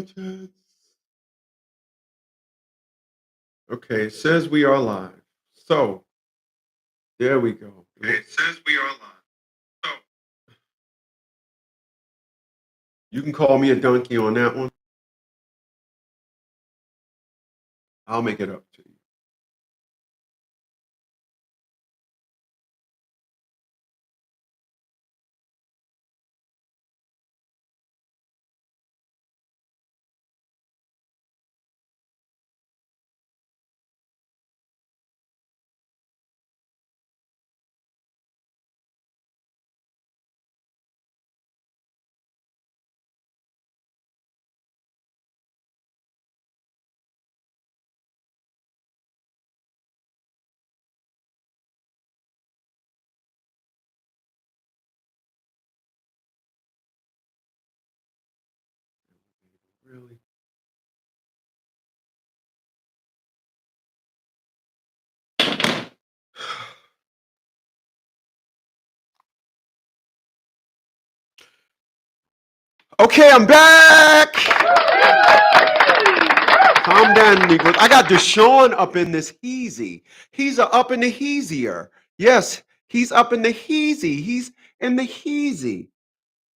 chance. Okay, it says we are live. So there we go. Okay, it says we are live. So you can call me a donkey on that one. I'll make it up to you. Really? Okay, I'm back. Calm down, Negroes. I got Deshaun up in this heezy. He's up in the heezier. Yes, he's up in the heezy. He's in the heezy.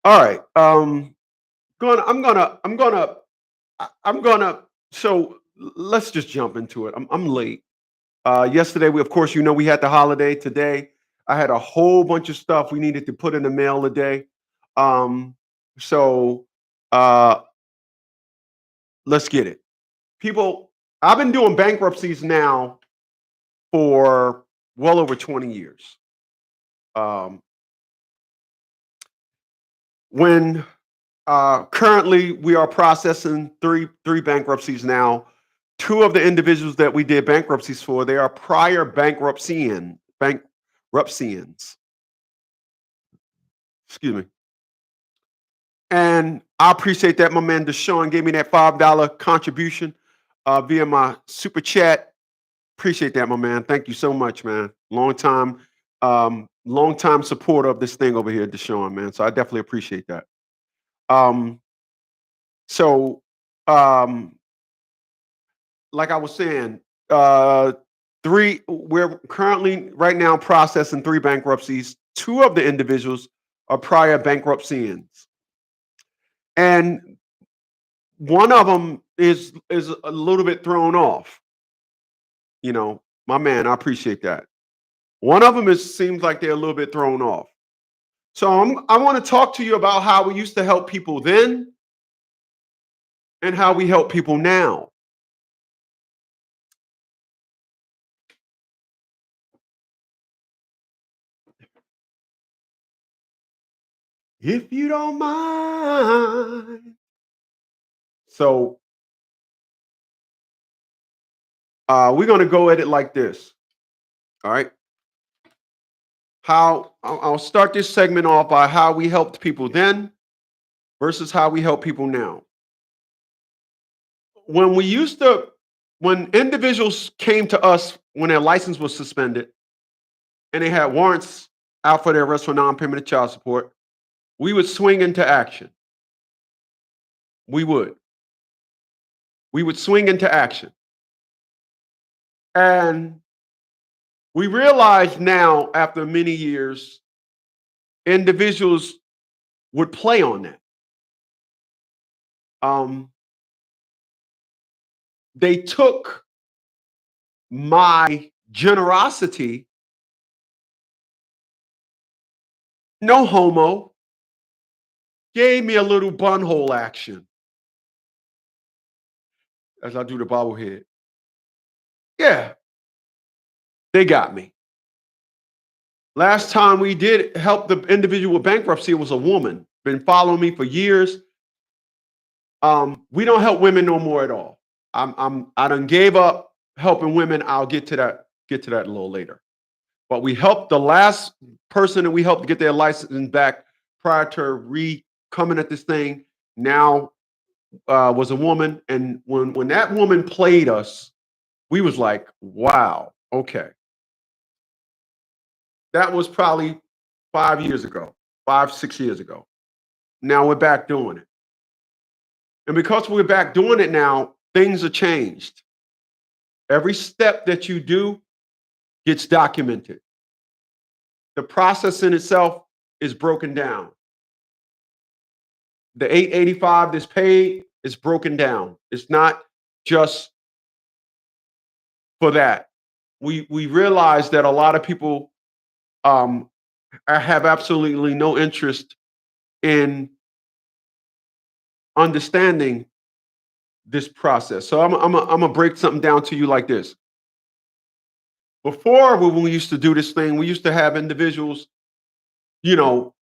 All right. I'm gonna. So let's just jump into it. I'm late. Yesterday, of course, we had the holiday. Today, I had a whole bunch of stuff we needed to put in the mail today. So uh, let's get it. People, I've been doing bankruptcies now for well over 20 years. Um, when currently we are processing three bankruptcies now. Two of the individuals that we did bankruptcies for, they are prior bankruptcyans. Excuse me. And I appreciate that. My man Deshaun gave me that $5 contribution via my super chat. Appreciate that, my man. Thank you so much, man. Long time supporter of this thing over here, Deshaun, man. So I definitely appreciate that. Um, so like I was saying, we're currently right now processing three bankruptcies. Two of the individuals are prior bankruptcyans. And one of them is a little bit thrown off. My man, I appreciate that. One of them seems like they're a little bit thrown off. So I want to talk to you about how we used to help people then and how we help people now. If you don't mind. So we're going to go at it like this. All right. I'll start this segment off by how we helped people then versus how we help people now. When individuals came to us when their license was suspended and they had warrants out for their arrest for non-payment of child support, we would swing into action. We would swing into action. And we realize now, after many years, individuals would play on that. They took my generosity, no homo, gave me a little bunhole action as I do the bobblehead. Yeah, they got me. Last time we did help the individual with bankruptcy, it was a woman. Been following me for years. We don't help women no more at all. I done gave up helping women. I'll get to that a little later. But we helped the last person that we helped to get their license back prior to coming at this thing. Now was a woman, and when that woman played us, we was like, wow, okay. That was probably 5 years ago, 5, 6 years ago. Now we're back doing it. And because we're back doing it now, things are changed. Every step that you do gets documented. The process in itself is broken down. The 885 that's paid is broken down. It's not just for that. We realize that a lot of people have absolutely no interest in understanding this process. So I'm gonna break something down to you like this. Before, when we used to do this thing, we used to have individuals, you know,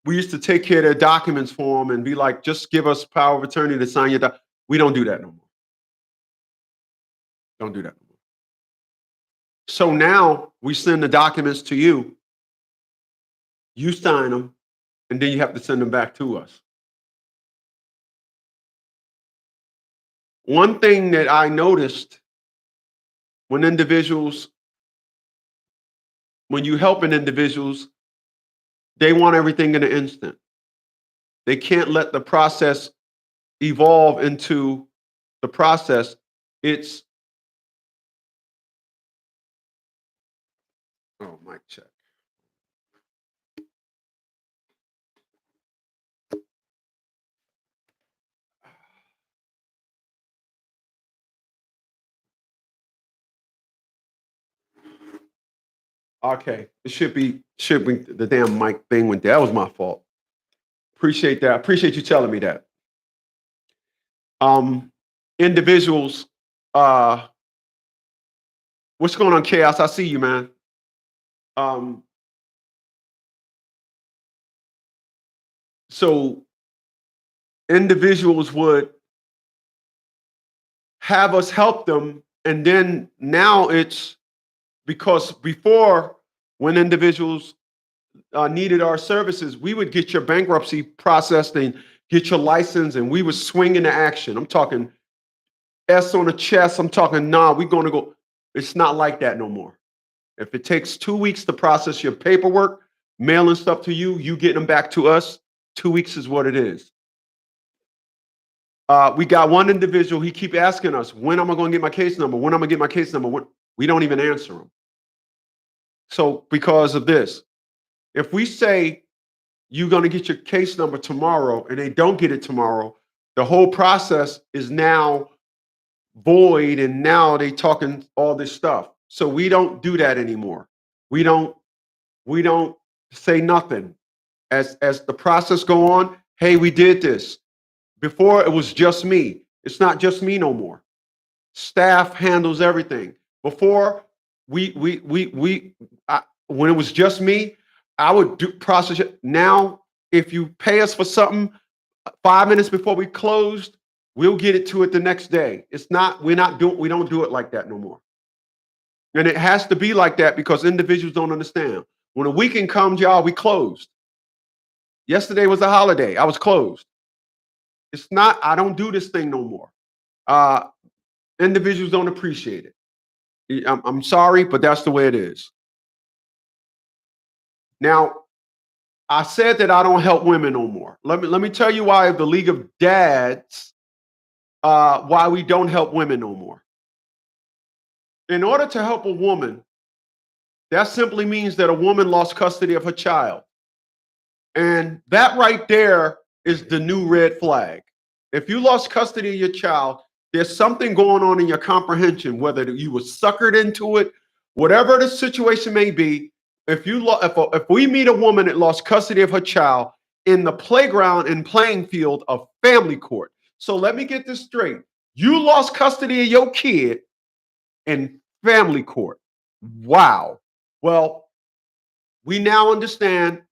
we used to take care of their documents for them and be like, just give us power of attorney to sign your doc. We don't do that no more. Don't do that no more. So now we send the documents to you, you sign them, and then you have to send them back to us. One thing that I noticed when you helping individuals, they want everything in an instant. They can't let the process evolve into the process. It's oh, mic check. Okay, it should be the damn mic thing went there. That was my fault. Appreciate that. Appreciate you telling me that. Um, individuals, uh, what's going on, Chaos? I see you, man. Um, so individuals would have us help them, and then now it's because before, when individuals needed our services, we would get your bankruptcy processed and get your license, and we would swing into action. I'm talking S on the chest. I'm talking, nah, we're going to go. It's not like that no more. If it takes 2 weeks to process your paperwork, mailing stuff to you, you get them back to us, 2 weeks is what it is. We got one individual, he keep asking us, when am I going to get my case number? When am I going to get my case number? We don't even answer him. So because of this, if we say you're going to get your case number tomorrow and they don't get it tomorrow, the whole process is now void, and now they talking all this stuff. So we don't do that anymore. We don't say nothing. As the process go on, hey, we did this. Before it was just me. It's not just me no more. Staff handles everything. Before when it was just me, I would do process it. Now, if you pay us for something 5 minutes before we closed, we'll get it to it the next day. We don't do it like that no more. And it has to be like that because individuals don't understand. When a weekend comes, y'all, we closed. Yesterday was a holiday. I was closed. It's not, I don't do this thing no more. Individuals don't appreciate it. I'm sorry, but that's the way it is. Now, I said that I don't help women no more. Let me tell you why the League of Dads, why we don't help women no more. In order to help a woman, that simply means that a woman lost custody of her child. And that right there is the new red flag. If you lost custody of your child, there's something going on in your comprehension, whether you were suckered into it, whatever the situation may be. If we meet a woman that lost custody of her child in the playground and playing field of family court. So let me get this straight. You lost custody of your kid in family court. Wow. Well, we now understand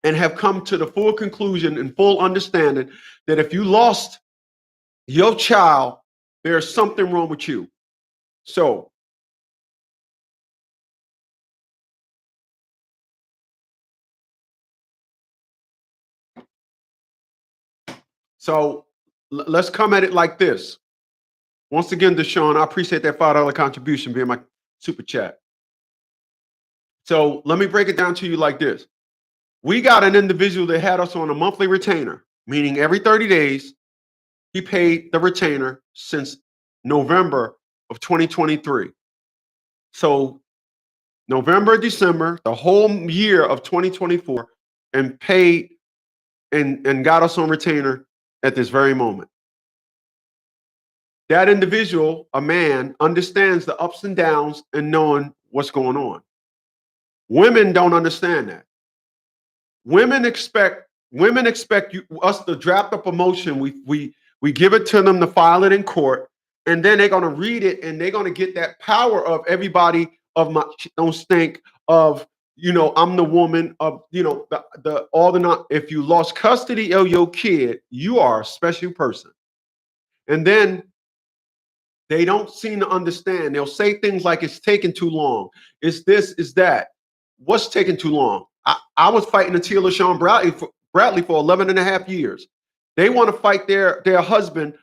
and have come to the full conclusion and full understanding that if you lost your child, there's something wrong with you. So let's come at it like this. Once again, Deshaun, I appreciate that $5 contribution via my super chat. So let me break it down to you like this. We got an individual that had us on a monthly retainer, meaning every 30 days, he paid the retainer since November of 2023. So November, December, the whole year of 2024, and paid and got us on retainer at this very moment. That individual, a man, understands the ups and downs and knowing what's going on. Women don't understand that. Women expect us to draft up a motion. We give it to them to file it in court, and then they're gonna read it and they're gonna get that power of everybody of my don't stink of I'm the woman of the all the not. If you lost custody of your kid, you are a special person. And then they don't seem to understand. They'll say things like it's taking too long. It's this, is that. What's taking too long? I was fighting Attila Sean Bradley for 11 and a half years. They want to fight their husband,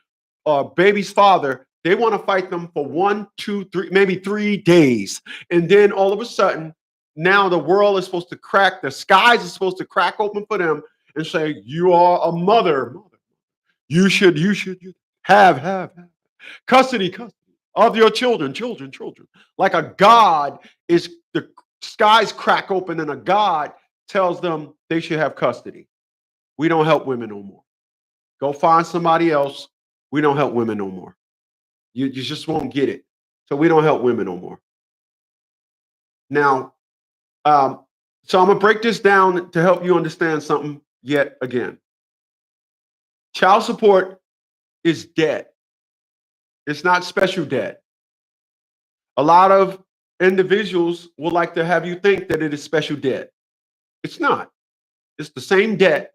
baby's father. They want to fight them for 1, 2, 3, maybe 3 days. And then all of a sudden, now the world is supposed to crack, the skies are supposed to crack open for them and say, you are a mother. You should have custody of your children. Like a God is the skies crack open and a God tells them they should have custody. We don't help women no more. Go find somebody else. We don't help women no more. You just won't get it. So we don't help women no more. Now, so I'm gonna break this down to help you understand something yet again. Child support is debt. It's not special debt. A lot of individuals would like to have you think that it is special debt. It's not. It's the same debt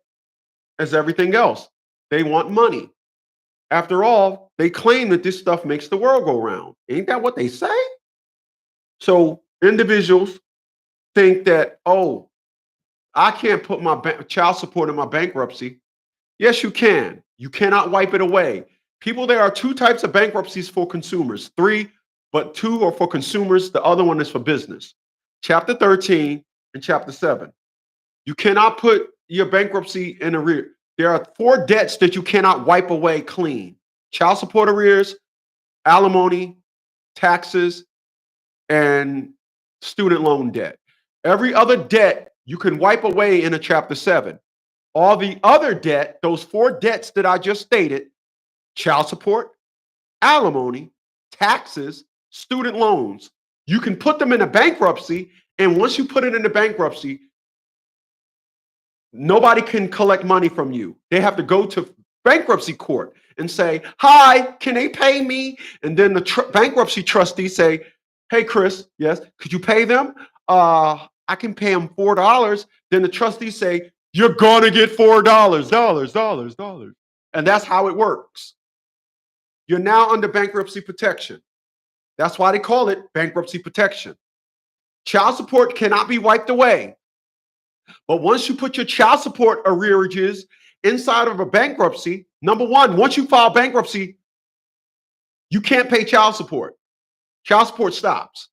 as everything else. They want money. After all, they claim that this stuff makes the world go round. Ain't that what they say? So individuals think that, oh, I can't put my child support in my bankruptcy. Yes, you can. You cannot wipe it away. People, there are 2 types of bankruptcies for consumers. 3, but 2 are for consumers. The other one is for business. Chapter 13 and Chapter 7. You cannot put your bankruptcy in arrears. There are 4 debts that you cannot wipe away clean: child support arrears, alimony, taxes, and student loan debt. Every other debt you can wipe away in a Chapter 7. All the other debt, those 4 debts that I just stated, child support, alimony, taxes, student loans, you can put them in a bankruptcy, and once you put it in the bankruptcy, nobody can collect money from you. They have to go to bankruptcy court and say, hi, can they pay me? And then the bankruptcy trustee say, hey, Chris, yes, could you pay them? I can pay them $4. Then the trustees say, you're gonna get $4. And that's how it works. You're now under bankruptcy protection. That's why they call it bankruptcy protection. Child support cannot be wiped away. But once you put your child support arrearages inside of a bankruptcy, number one, once you file bankruptcy, you can't pay child support. Child support stops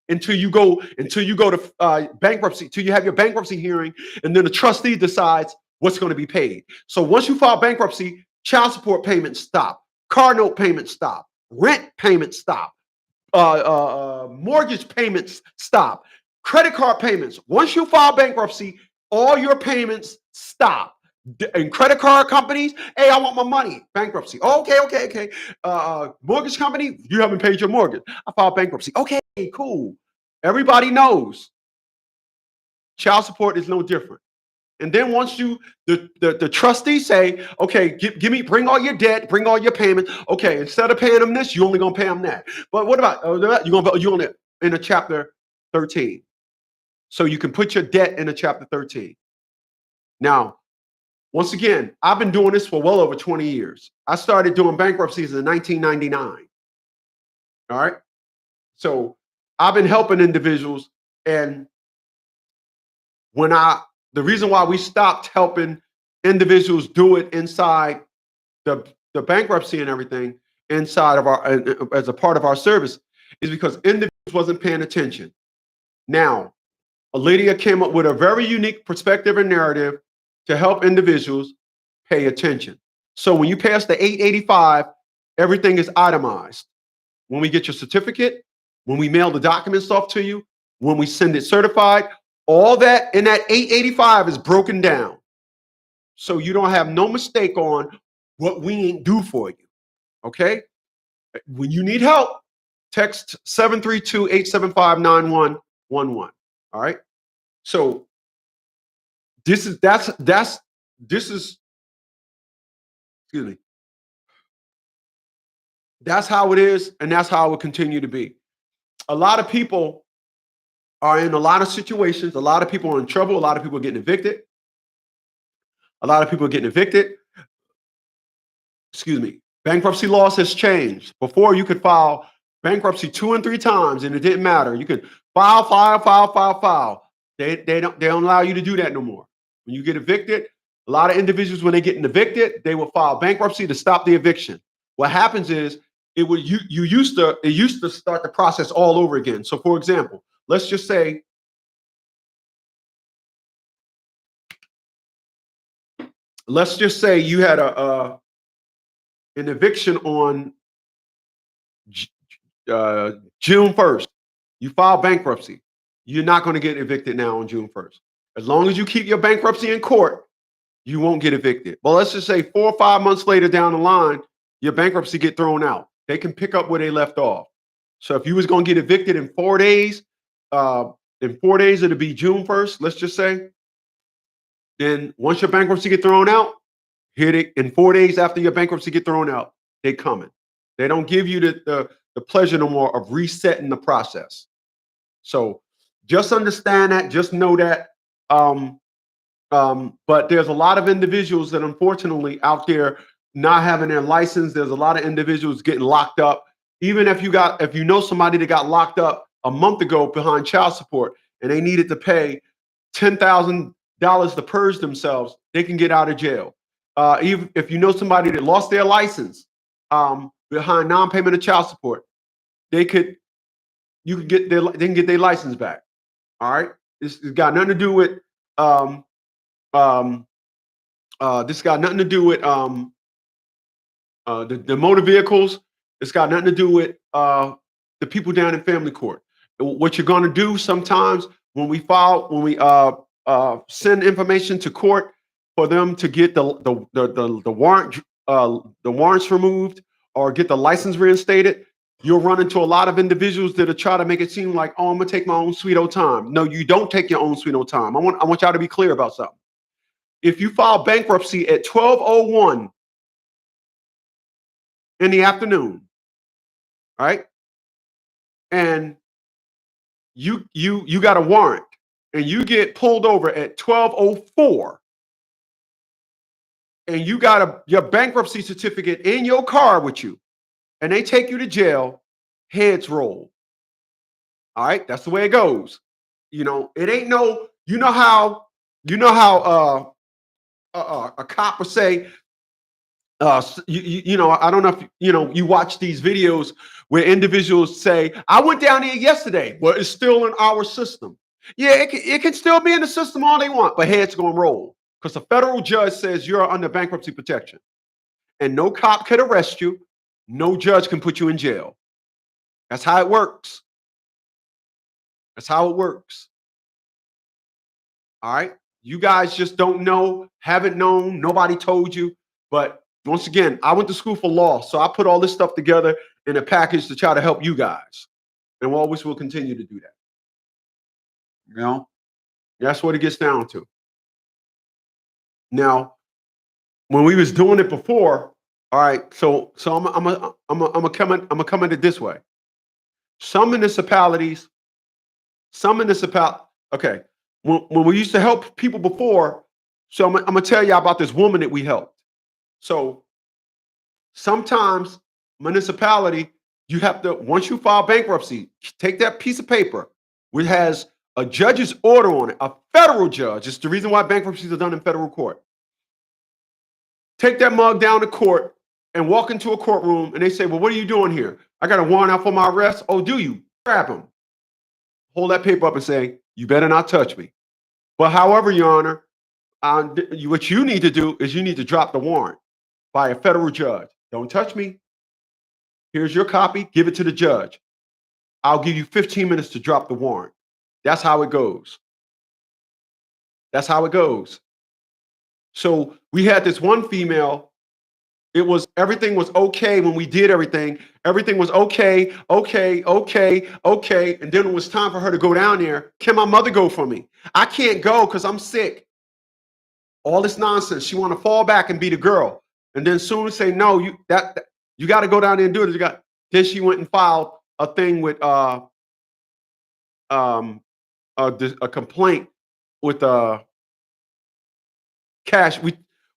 until you go to bankruptcy, till you have your bankruptcy hearing, and then the trustee decides what's going to be paid. So once you file bankruptcy, child support payments stop, car note payments stop, rent payments stop, mortgage payments stop, credit card payments. Once you file bankruptcy, all your payments stop. And credit card companies, hey, I want my money. Bankruptcy. Okay. Mortgage company, you haven't paid your mortgage. I filed bankruptcy. Okay, cool. Everybody knows child support is no different. And then once the trustees say, okay, bring all your debt, bring all your payments. Okay, instead of paying them this, you're only gonna pay them that. But what about you're only in a Chapter 13? So you can put your debt in a Chapter 13. Now, once again, I've been doing this for well over 20 years. I started doing bankruptcies in 1999. All right. So I've been helping individuals. And the reason why we stopped helping individuals do it inside the bankruptcy and everything inside of as a part of our service is because individuals wasn't paying attention. Now, Lydia came up with a very unique perspective and narrative to help individuals pay attention. So when you pass the 885, everything is itemized. When we get your certificate, when we mail the documents off to you, when we send it certified, all that in that 885 is broken down. So you don't have no mistake on what we ain't do for you. Okay? When you need help, text 732-875-9111. All right? So this is excuse me. That's how it is, and that's how it will continue to be. A lot of people are in a lot of situations. A lot of people are in trouble. A lot of people are getting evicted. A lot of people are getting evicted. Excuse me. Bankruptcy laws has changed. Before you could file bankruptcy 2 and 3 times and it didn't matter. You could file. They don't allow you to do that no more. When you get evicted, a lot of individuals, when they get evicted, they will file bankruptcy to stop the eviction. What happens is it used to start the process all over again. So for example, let's just say you had an eviction on June 1st. You file bankruptcy. You're not going to get evicted now on June 1st. As long as you keep your bankruptcy in court, you won't get evicted. But let's just say 4 or 5 months later down the line, your bankruptcy get thrown out. They can pick up where they left off. So if you was going to get evicted in 4 days, it'll be June 1st, let's just say. Then once your bankruptcy get thrown out, in 4 days after your bankruptcy get thrown out, they coming. They don't give you the pleasure no more of resetting the process. So just understand that, just know that. But there's a lot of individuals that unfortunately out there not having their license. There's a lot of individuals getting locked up. Even if you know somebody that got locked up a month ago behind child support and they needed to pay $10,000 to purge themselves, they can get out of jail. Even if you know somebody that lost their license behind non-payment of child support, they can get their license back. All right, it's got nothing to do with this got nothing to do with the motor vehicles. It's got nothing to do with the people down in family court. What you're going to do sometimes when we send information to court for them to get the warrants removed or get the license reinstated, you'll run into a lot of individuals that'll try to make it seem like, oh, I'm gonna take my own sweet old time. No, you don't take your own sweet old time. I want y'all to be clear about something. If you file bankruptcy at 12:01 in the afternoon, right, and you got a warrant and you get pulled over at 12:04 and you got your bankruptcy certificate in your car with you and they take you to jail, heads roll. All right, that's the way it goes. You know, it ain't no, you know how a cop would say, you know, I don't know if you watch these videos where individuals say, I went down here yesterday. Well, it's still in our system. Yeah, it can still be in the system all they want, but heads gonna roll because the federal judge says you're under bankruptcy protection and no cop could arrest you. No judge can put you in jail. That's how it works. That's how it works. All right. You guys just don't know, haven't known, nobody told you. But once again, I went to school for law, so I put all this stuff together in a package to try to help you guys. And we always will continue to do that. You know, that's what it gets down to. Now, when we was doing it before, all right, so I'm come at it this way. Some municipalities, okay, when we used to help people before, so I'm gonna tell you about this woman that we helped. So sometimes municipality, you have to, once you file bankruptcy, take that piece of paper which has a judge's order on it, a federal judge. It's the reason why bankruptcies are done in federal court. Take that mug down to court and walk into a courtroom and they say, well, what are you doing here? I got a warrant out for my arrest. Oh, do you? Grab him. Hold that paper up and say, you better not touch me. But however, Your Honor, what you need to do is you need to drop the warrant. by a federal judge. Don't touch me. Here's your copy. Give it to the judge. I'll give you 15 minutes to drop the warrant. That's how it goes. That's how it goes. So we had this one female. It was everything was okay when we did everything. Everything was okay, okay, okay, okay. And then it was time for her to go down there. Can my mother go for me? I can't go because I'm sick. All this nonsense. She want to fall back and be the girl. And then soon say, no, you got to go down there and do it. Then she went and filed a thing with a complaint with cash.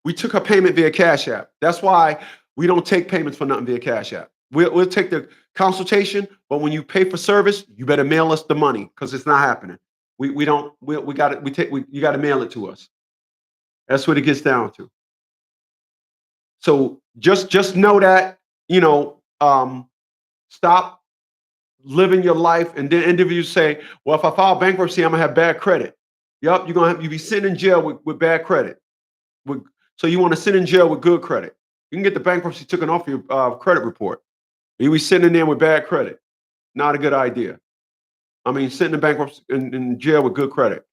We took her payment via Cash App. That's why we don't take payments for nothing via Cash App. We'll take the consultation, but when you pay for service, you better mail us the money because it's not happening. You got to mail it to us. That's what it gets down to. So just know that, stop living your life. And then individuals say, well, if I file bankruptcy, I'm gonna have bad credit. Yup, you be sitting in jail with bad credit. So you want to sit in jail with good credit. You can get the bankruptcy taken off your credit report. You be sitting in there with bad credit. Not a good idea. I mean, sitting in bankruptcy in jail with good credit.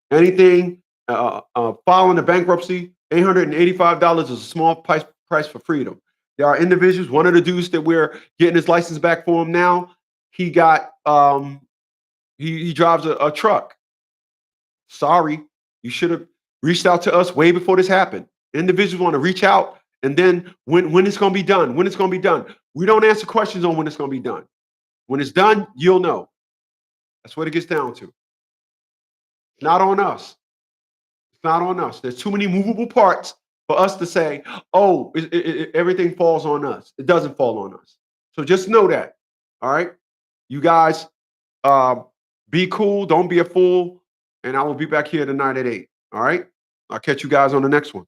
Anything filing a bankruptcy, $885 is a small price for freedom. There are individuals. One of the dudes that we're getting his license back for him now, he got he drives a truck. Sorry, you should have reached out to us way before this happened. Individuals want to reach out, and then when it's going to be done, when it's going to be done. We don't answer questions on when it's going to be done. When it's done, you'll know. That's what it gets down to. It's not on us. It's not on us. There's too many movable parts for us to say, oh, everything falls on us. It doesn't fall on us. So just know that. All right. You guys be cool. Don't be a fool. And I will be back here tonight at 8. All right. I'll catch you guys on the next one.